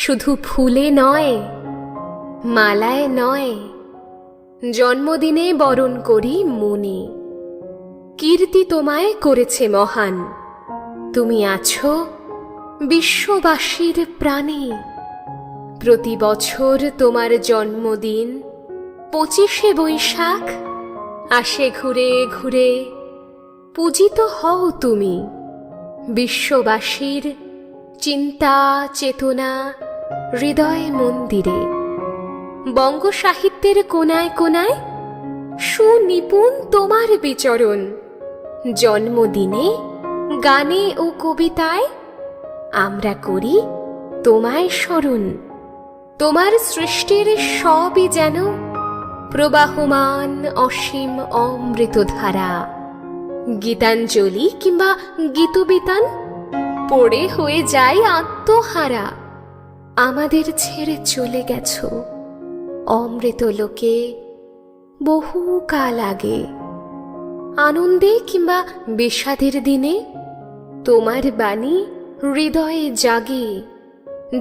শুধু ফুলে নয়, মালায় নয়, জন্মদিনে বরণ করি মনে। কীর্তি তোমায় করেছে মহান, তুমি আছো বিশ্ববাসীর প্রাণে। প্রতি বছর তোমার জন্মদিন 25শে বৈশাখ আসে ঘুরে ঘুরে। পূজিত হও তুমি বিশ্ববাসীর চিন্তা চেতনা হৃদয় মন্দিরে। বঙ্গ সাহিত্যের কোনায় কোনায় সুনিপুণ তোমার বিচরণ। জন্মদিনে গানে ও কবিতায় আমরা করি তোমায় স্মরণ। তোমার সৃষ্টির সবই যেন প্রবাহমান অসীম অমৃতধারা। গীতাঞ্জলি কিংবা গীতবিতান পড়ে হয়ে যায় আত্মহারা। আমাদের ছেড়ে চলে গেছো অমৃত লোকে বহু কাল আগে। আনন্দে কিংবা বিষাদের দিনে তোমার বাণী হৃদয়ে জাগে।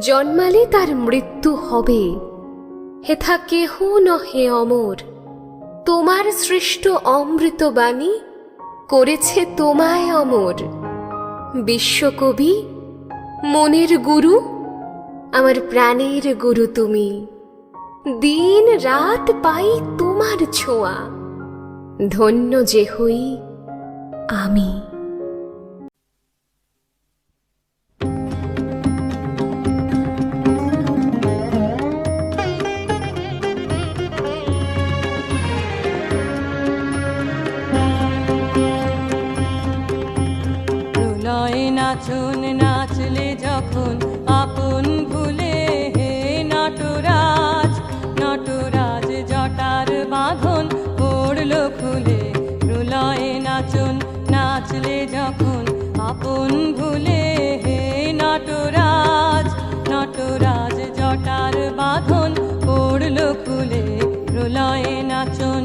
জন্মালে তার মৃত্যু হবে, হেথা কেহ নহে অমর। তোমার সৃষ্ট অমৃত বাণী করেছে তোমায় অমর। বিশ্বকবি মনের গুরু, আমার প্রাণের গুরু তুমি। দিন রাত পাই তোমার ছোঁয়া, ধন্য যে হই আমি। নাচন নাচলে যখন আপন ভুলে, হে নটরাজ নটরাজ জটার বাঁধন পড়ল খুলে। প্রলয়ে নাচন নাচলে যখন আপন ভুলে, হে নটরাজ নটরাজ জটার বাঁধন পড়ল খুলে। প্রলয়ে নাচন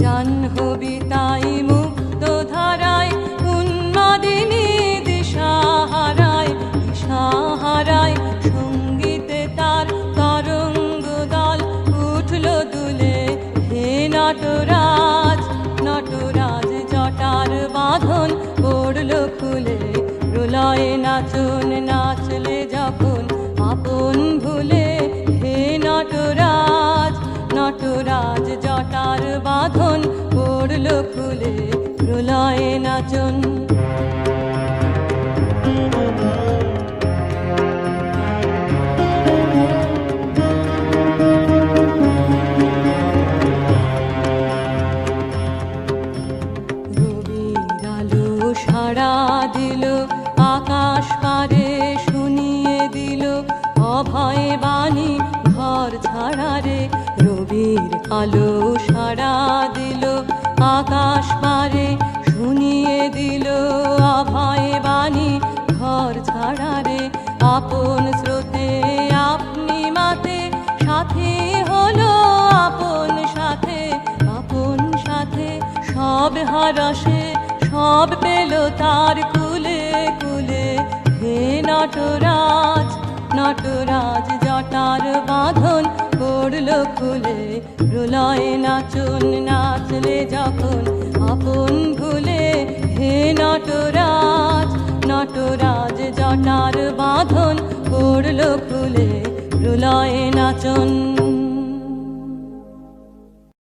জাহ্নবী তাই মুক্ত ধারায় উন্মাদিনী দিশাহারায় দিশাহারায়। সঙ্গীতে তার তরঙ্গ দল উঠল দুলে, হে নটরাজ নটরাজ জটার বাঁধন পড়ল খুলে। প্রলয়ে নাচন নাচলে যখন আপন ভুলে, হে নটরাজ নটরাজ জটার বাঁধন পড়ল খুলে। প্রলয়ে নাচন রবির আলো সাড়া দিল আকাশ পারে, শুনিয়ে দিল অভয় বাণী ঘর ছাড়া রে। রবির আলো সাড়া দিল আকাশ পারে, শুনিয়ে দিল অভয় বাণী ঘর ছাড়া রে। আপন স্রোতে আপনি মাতে সাথে হলো আপন সাথে, আপন সাথে সব হারাসে সব পেল তার কুলে কুলে। হে নটরাজ নটরাজ জটার বাঁধন পড়ল খুলে। প্রলয়ে নাচন নাচলে যখন আপন ভুলে, হে নটরাজ নটরাজ জটার বাঁধন পড়ল খুলে। প্রলয়ে নাচন